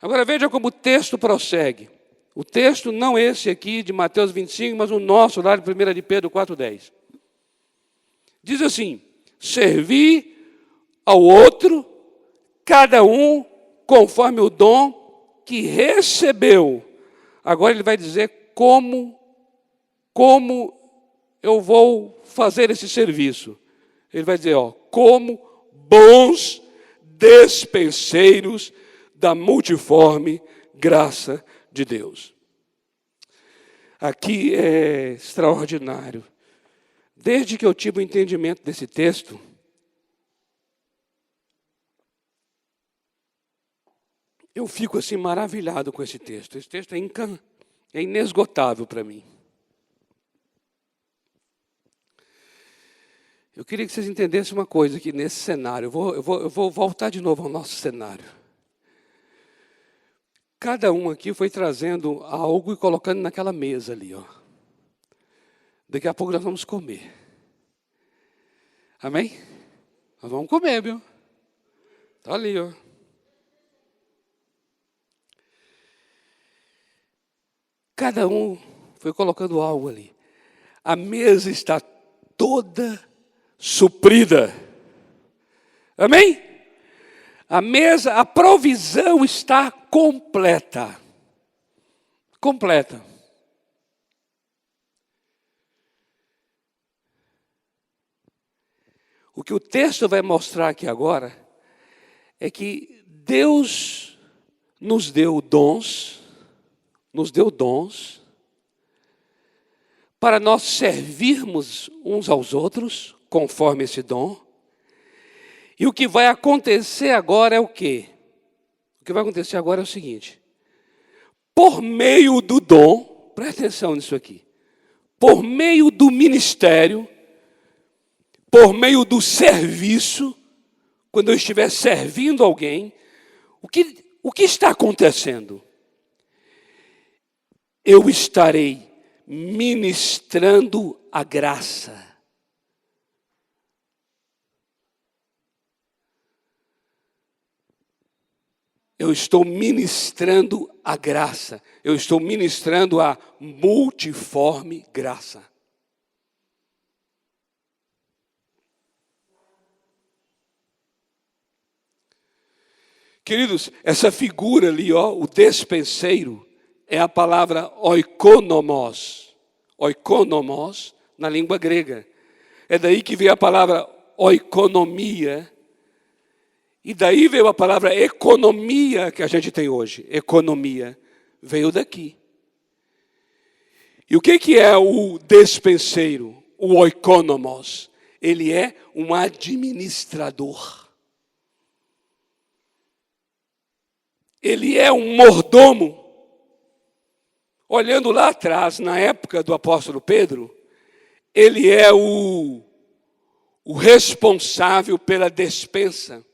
Agora veja como o texto prossegue. O texto não esse aqui de Mateus 25, mas o nosso lá de 1 de Pedro 4,10. Diz assim, servi ao outro, cada um conforme o dom que recebeu. Agora ele vai dizer como eu vou fazer esse serviço. Ele vai dizer, como bons despenseiros da multiforme graça de Deus. Aqui é extraordinário. Desde que eu tive o entendimento desse texto, eu fico assim maravilhado com esse texto. Esse texto é inesgotável para mim. Eu queria que vocês entendessem uma coisa aqui nesse cenário. Eu vou voltar de novo ao nosso cenário. Cada um aqui foi trazendo algo e colocando naquela mesa ali, ó. Daqui a pouco nós vamos comer. Amém? Nós vamos comer, viu? Está ali, ó. Cada um foi colocando algo ali. A mesa está toda suprida. Amém? A mesa, a provisão está completa. Completa. O que o texto vai mostrar aqui agora é que Deus nos deu dons para nós servirmos uns aos outros, conforme esse dom. E o que vai acontecer agora é o quê? O que vai acontecer agora é o seguinte: por meio do dom, presta atenção nisso aqui, por meio do ministério, por meio do serviço, quando eu estiver servindo alguém, o que está acontecendo? Eu estarei ministrando a graça. Eu estou ministrando a graça. Eu estou ministrando a multiforme graça. Queridos, essa figura ali, o despenseiro, é a palavra oikonomos. Oikonomos, na língua grega. É daí que veio a palavra oikonomia. E daí veio a palavra economia que a gente tem hoje. Economia. Veio daqui. E o que é o despenseiro? O oikonomos. Ele é um administrador. Ele é um mordomo. Olhando lá atrás, na época do apóstolo Pedro, ele é o responsável pela despensa.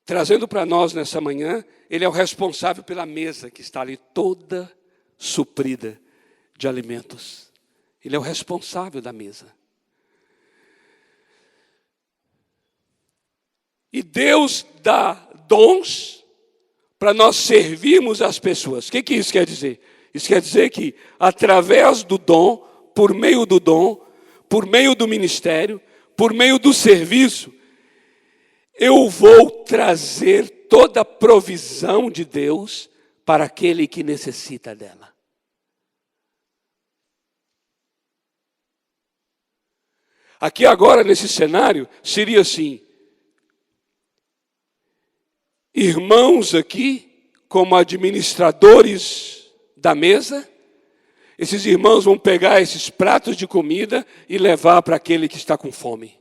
Trazendo para nós nessa manhã, ele é o responsável pela mesa que está ali toda suprida de alimentos. Ele é o responsável da mesa. E Deus dá dons para nós servirmos as pessoas. O que isso quer dizer? Isso quer dizer que através do dom, por meio do ministério, por meio do serviço, eu vou trazer toda a provisão de Deus para aquele que necessita dela. Aqui agora, nesse cenário, seria assim: irmãos aqui, como administradores da mesa, esses irmãos vão pegar esses pratos de comida e levar para aquele que está com fome.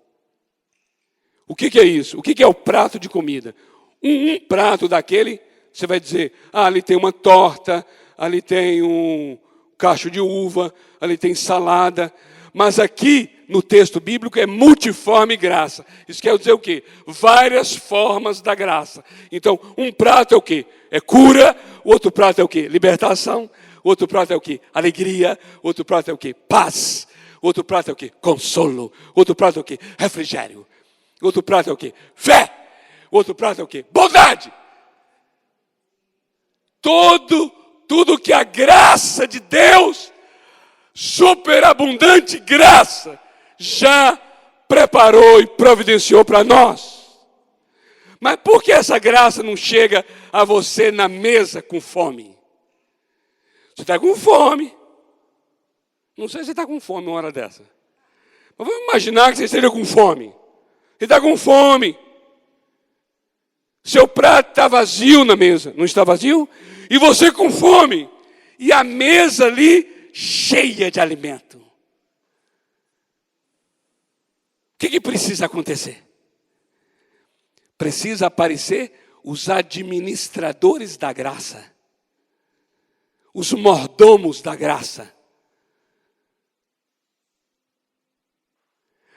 O que é isso? O que é o prato de comida? Um prato daquele, você vai dizer, ali tem uma torta, ali tem um cacho de uva, ali tem salada. Mas aqui, no texto bíblico, é multiforme graça. Isso quer dizer o quê? Várias formas da graça. Então, um prato é o quê? É cura. O outro prato é o quê? Libertação. O outro prato é o quê? Alegria. O outro prato é o quê? Paz. O outro prato é o quê? Consolo. O outro prato é o quê? Refrigério. O outro prato é o quê? Fé. O outro prato é o quê? Bondade. Tudo que a graça de Deus, superabundante graça, já preparou e providenciou para nós. Mas por que essa graça não chega a você na mesa com fome? Você está com fome. Não sei se você está com fome uma hora dessa. Mas vamos imaginar que você esteja com fome. Você está com fome. Seu prato está vazio na mesa. Não está vazio? E você com fome. E a mesa ali cheia de alimento. O que precisa acontecer? Precisa aparecer os administradores da graça. Os mordomos da graça.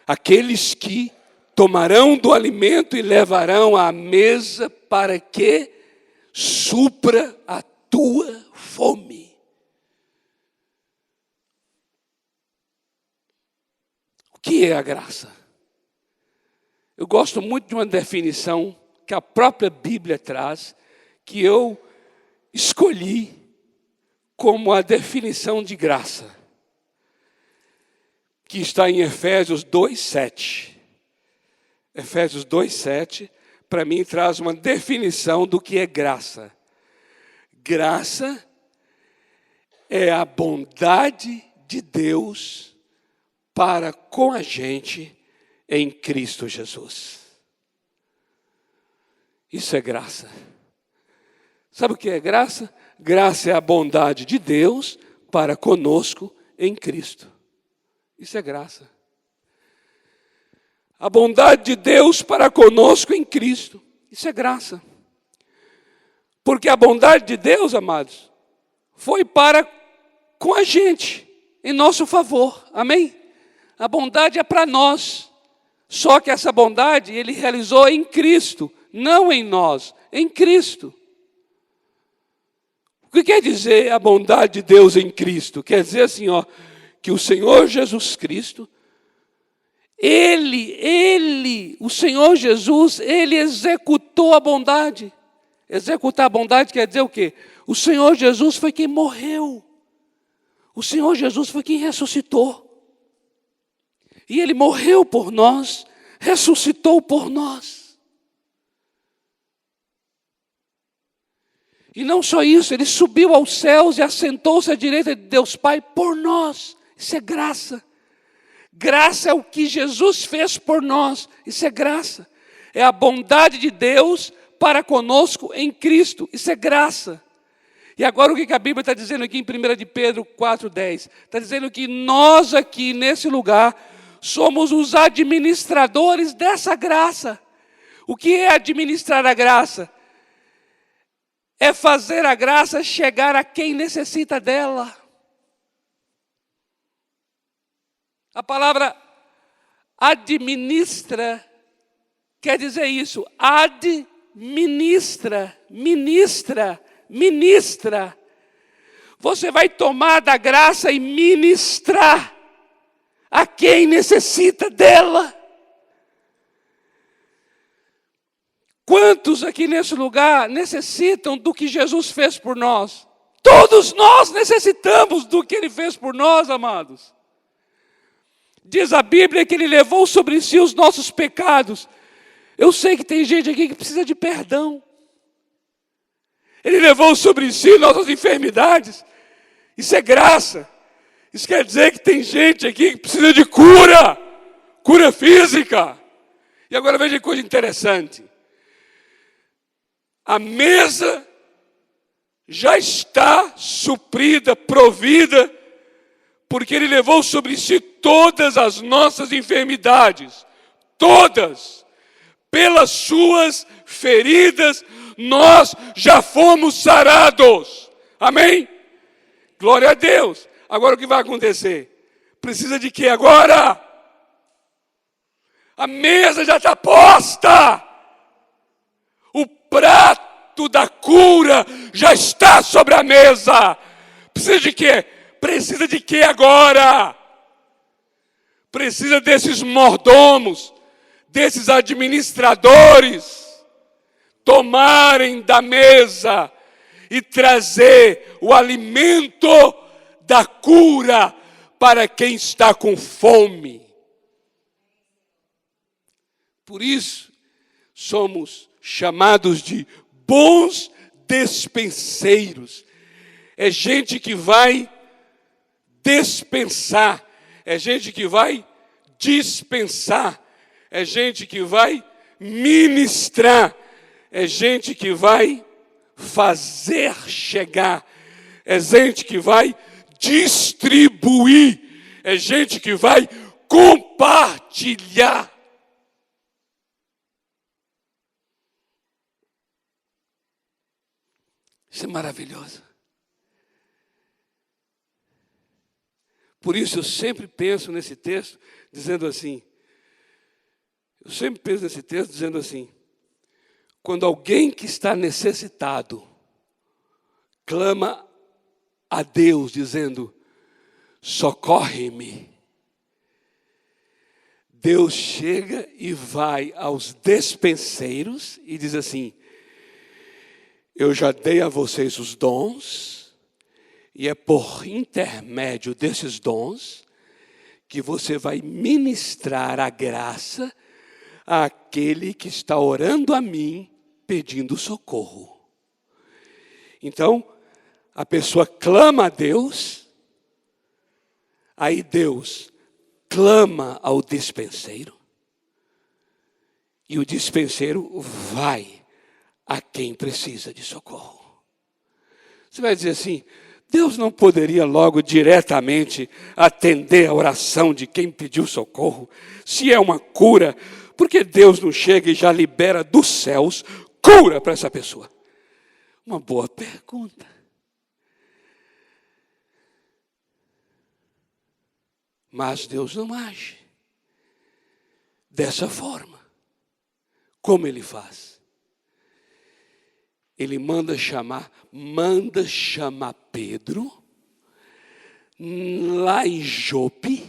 Aqueles que tomarão do alimento e levarão à mesa para que supra a tua fome. O que é a graça? Eu gosto muito de uma definição que a própria Bíblia traz, que eu escolhi como a definição de graça, que está em Efésios 2:7. Efésios 2:7, para mim, traz uma definição do que é graça. Graça é a bondade de Deus para com a gente em Cristo Jesus. Isso é graça. Sabe o que é graça? Graça é a bondade de Deus para conosco em Cristo. Isso é graça. A bondade de Deus para conosco em Cristo. Isso é graça. Porque a bondade de Deus, amados, foi para com a gente, em nosso favor. Amém? A bondade é para nós. Só que essa bondade Ele realizou em Cristo, não em nós, em Cristo. O que quer dizer a bondade de Deus em Cristo? Quer dizer assim, que o Senhor Jesus Cristo, o Senhor Jesus, Ele executou a bondade. Executar a bondade quer dizer o quê? O Senhor Jesus foi quem morreu. O Senhor Jesus foi quem ressuscitou. E Ele morreu por nós, ressuscitou por nós. E não só isso, Ele subiu aos céus e assentou-se à direita de Deus Pai por nós. Isso é graça. Graça é o que Jesus fez por nós. Isso é graça. É a bondade de Deus para conosco em Cristo. Isso é graça. E agora o que a Bíblia está dizendo aqui em 1 de Pedro 4,10? Está dizendo que nós aqui nesse lugar somos os administradores dessa graça. O que é administrar a graça? É fazer a graça chegar a quem necessita dela. A palavra administra quer dizer isso. Administra, ministra. Você vai tomar da graça e ministrar a quem necessita dela. Quantos aqui nesse lugar necessitam do que Jesus fez por nós? Todos nós necessitamos do que Ele fez por nós, amados. Diz a Bíblia que Ele levou sobre si os nossos pecados. Eu sei que tem gente aqui que precisa de perdão. Ele levou sobre si nossas enfermidades. Isso é graça. Isso quer dizer que tem gente aqui que precisa de cura. Cura física. E agora veja que coisa interessante. A mesa já está suprida, provida, porque Ele levou sobre si todas as nossas enfermidades. Todas. Pelas suas feridas, nós já fomos sarados. Amém? Glória a Deus. Agora o que vai acontecer? Precisa de quê agora? A mesa já está posta. O prato da cura já está sobre a mesa. Precisa de quê? Precisa de quê agora? Precisa desses mordomos, desses administradores, tomarem da mesa e trazer o alimento da cura para quem está com fome. Por isso, somos chamados de bons despenseiros. É gente que vai dispensar, é gente que vai dispensar, é gente que vai ministrar, é gente que vai fazer chegar, é gente que vai distribuir, é gente que vai compartilhar. Isso é maravilhoso. Por isso eu sempre penso nesse texto dizendo assim, quando alguém que está necessitado clama a Deus dizendo, socorre-me, Deus chega e vai aos despenseiros e diz assim, eu já dei a vocês os dons, e é por intermédio desses dons que você vai ministrar a graça àquele que está orando a mim, pedindo socorro. Então, a pessoa clama a Deus, aí Deus clama ao dispenseiro, e o dispenseiro vai a quem precisa de socorro. Você vai dizer assim, Deus não poderia logo diretamente atender a oração de quem pediu socorro? Se é uma cura, por que Deus não chega e já libera dos céus cura para essa pessoa? Uma boa pergunta. Mas Deus não age dessa forma. Como Ele faz? Ele manda chamar Pedro, lá em Jope,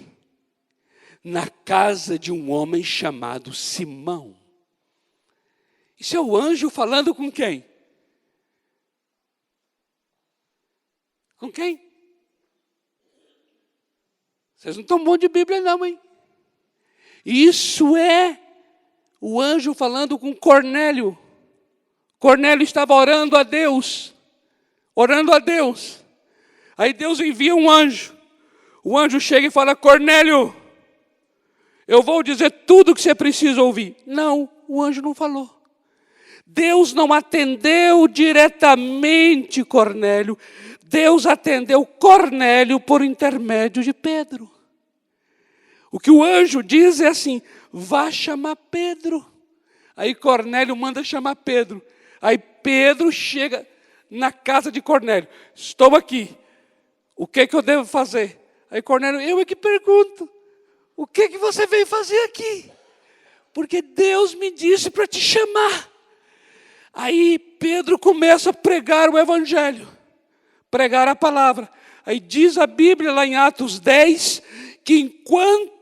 na casa de um homem chamado Simão. Isso é o anjo falando com quem? Com quem? Vocês não estão bons de Bíblia não, hein? Isso é o anjo falando com Cornélio. Cornélio estava orando a Deus. Aí Deus envia um anjo. O anjo chega e fala, Cornélio, eu vou dizer tudo o que você precisa ouvir. Não, o anjo não falou. Deus não atendeu diretamente Cornélio. Deus atendeu Cornélio por intermédio de Pedro. O que o anjo diz é assim, vá chamar Pedro. Aí Cornélio manda chamar Pedro. Aí Pedro chega na casa de Cornélio. Estou aqui. O que eu devo fazer? Aí Cornélio, eu é que pergunto. O que você veio fazer aqui? Porque Deus me disse para te chamar. Aí Pedro começa a pregar o evangelho. Pregar a palavra. Aí diz a Bíblia lá em Atos 10, que enquanto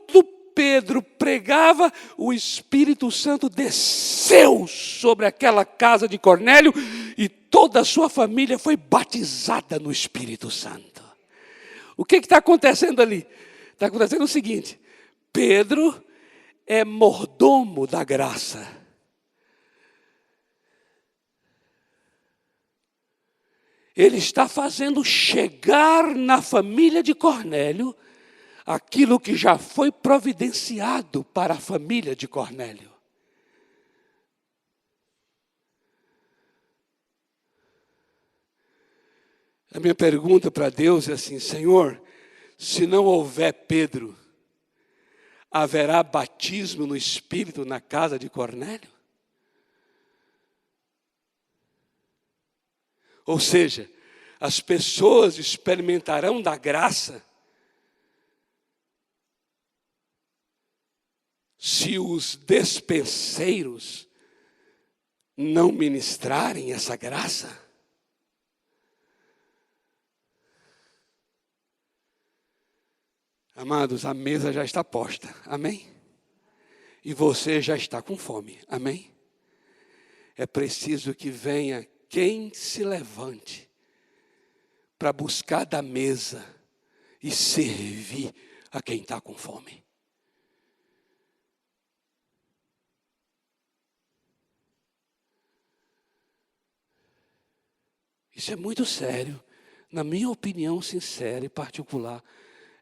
Pedro pregava, o Espírito Santo desceu sobre aquela casa de Cornélio e toda a sua família foi batizada no Espírito Santo. O que está acontecendo ali? Está acontecendo o seguinte, Pedro é mordomo da graça. Ele está fazendo chegar na família de Cornélio aquilo que já foi providenciado para a família de Cornélio. A minha pergunta para Deus é assim, Senhor, se não houver Pedro, haverá batismo no Espírito na casa de Cornélio? Ou seja, as pessoas experimentarão da graça se os despenseiros não ministrarem essa graça? Amados, a mesa já está posta, amém? E você já está com fome, amém? É preciso que venha quem se levante para buscar da mesa e servir a quem está com fome. Isso é muito sério, na minha opinião sincera e particular.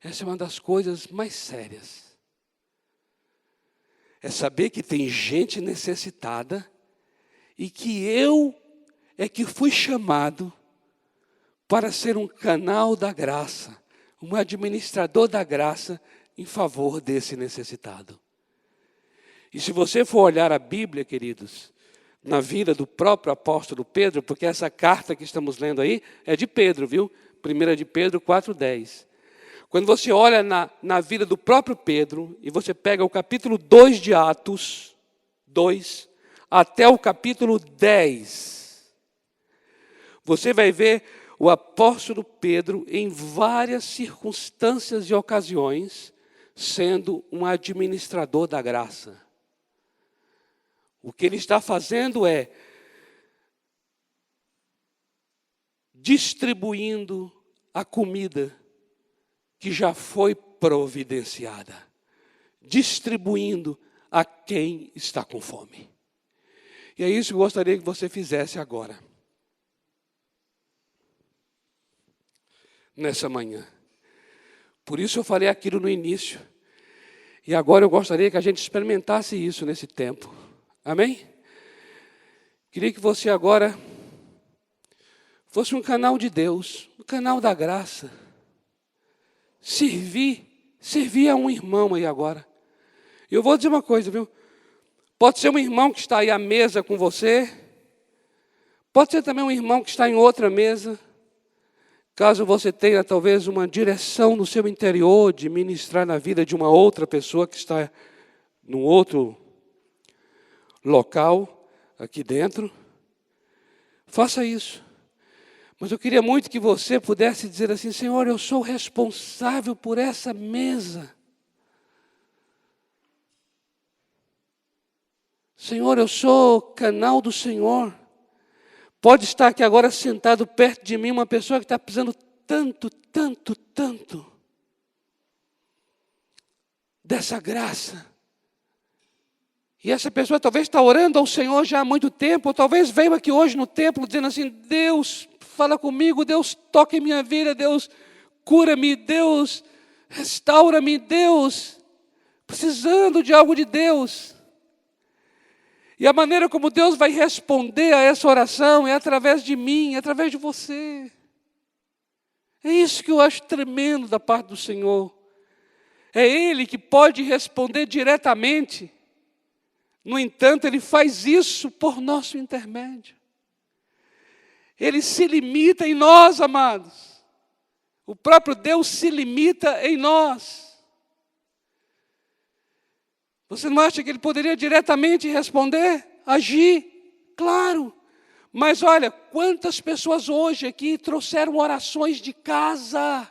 Essa é uma das coisas mais sérias. É saber que tem gente necessitada e que eu é que fui chamado para ser um canal da graça, um administrador da graça em favor desse necessitado. E se você for olhar a Bíblia, queridos, na vida do próprio apóstolo Pedro, porque essa carta que estamos lendo aí é de Pedro, viu? 1 de Pedro 4,10. Quando você olha na vida do próprio Pedro, e você pega o capítulo 2 de Atos, 2, até o capítulo 10, você vai ver o apóstolo Pedro, em várias circunstâncias e ocasiões, sendo um administrador da graça. O que ele está fazendo é distribuindo a comida que já foi providenciada, distribuindo a quem está com fome. E é isso que eu gostaria que você fizesse agora, nessa manhã. Por isso eu falei aquilo no início. E agora eu gostaria que a gente experimentasse isso nesse tempo. Amém? Queria que você agora fosse um canal de Deus, um canal da graça. Servir a um irmão aí agora. Eu vou dizer uma coisa, viu? Pode ser um irmão que está aí à mesa com você, pode ser também um irmão que está em outra mesa. Caso você tenha talvez uma direção no seu interior de ministrar na vida de uma outra pessoa que está num outro local aqui dentro, faça isso. Mas eu queria muito que você pudesse dizer assim: Senhor, eu sou responsável por essa mesa. Senhor, eu sou canal do Senhor. Pode estar aqui agora sentado perto de mim uma pessoa que está precisando tanto dessa graça. E essa pessoa talvez está orando ao Senhor já há muito tempo, ou talvez veio aqui hoje no templo dizendo assim: Deus, fala comigo, Deus, toca em minha vida, Deus, cura-me, Deus, restaura-me, Deus, precisando de algo de Deus. E a maneira como Deus vai responder a essa oração é através de mim, é através de você. É isso que eu acho tremendo da parte do Senhor. É Ele que pode responder diretamente. No entanto, Ele faz isso por nosso intermédio. Ele se limita em nós, amados. O próprio Deus se limita em nós. Você não acha que Ele poderia diretamente responder? Agir? Claro. Mas olha, quantas pessoas hoje aqui trouxeram orações de casa.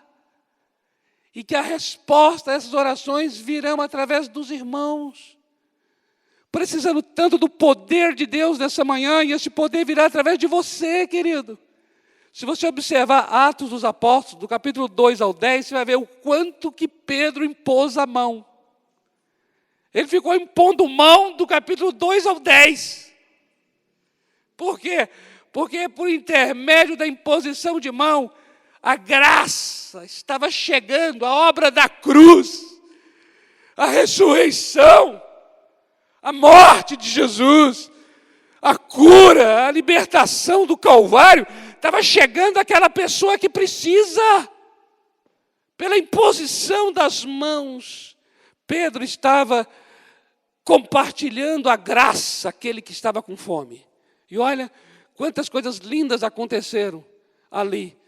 E que a resposta a essas orações virão através dos irmãos. Precisando tanto do poder de Deus nessa manhã, e esse poder virá através de você, querido. Se você observar Atos dos Apóstolos, do capítulo 2 ao 10, você vai ver o quanto que Pedro impôs a mão. Ele ficou impondo mão do capítulo 2 ao 10. Por quê? Porque por intermédio da imposição de mão, a graça estava chegando, a obra da cruz, a ressurreição, a morte de Jesus, a cura, a libertação do Calvário, estava chegando àquela pessoa que precisa. Pela imposição das mãos, Pedro estava compartilhando a graça àquele que estava com fome. E olha, quantas coisas lindas aconteceram ali.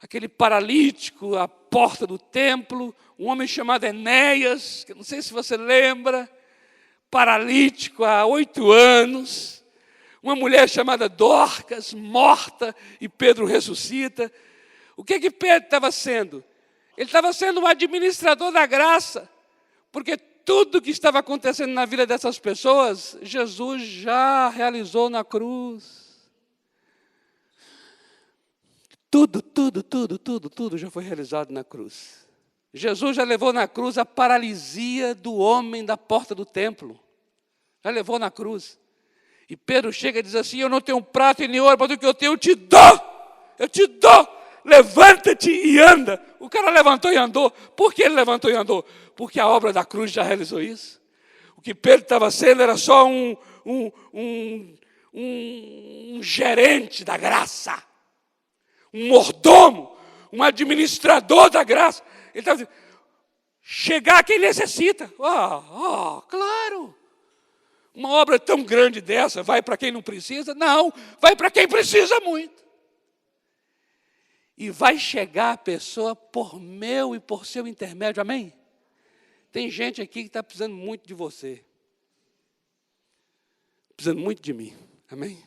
Aquele paralítico à porta do templo, um homem chamado Enéas, que não sei se você lembra, paralítico há 8 anos, uma mulher chamada Dorcas, morta, e Pedro ressuscita. O que Pedro estava sendo? Ele estava sendo um administrador da graça, porque tudo que estava acontecendo na vida dessas pessoas, Jesus já realizou na cruz. Tudo já foi realizado na cruz. Jesus já levou na cruz a paralisia do homem da porta do templo. Já levou na cruz. E Pedro chega e diz assim: eu não tenho prata e nem ouro, mas o que eu tenho eu te dou. Eu te dou. Levanta-te e anda. O cara levantou e andou. Por que ele levantou e andou? Porque a obra da cruz já realizou isso. O que Pedro estava sendo era só um gerente da graça. Um mordomo. Um administrador da graça. Ele estava dizendo: chegar quem necessita. Claro. Uma obra tão grande dessa vai para quem não precisa? Não, vai para quem precisa muito. E vai chegar a pessoa por meu e por seu intermédio, amém? Tem gente aqui que está precisando muito de você. Precisando muito de mim, amém?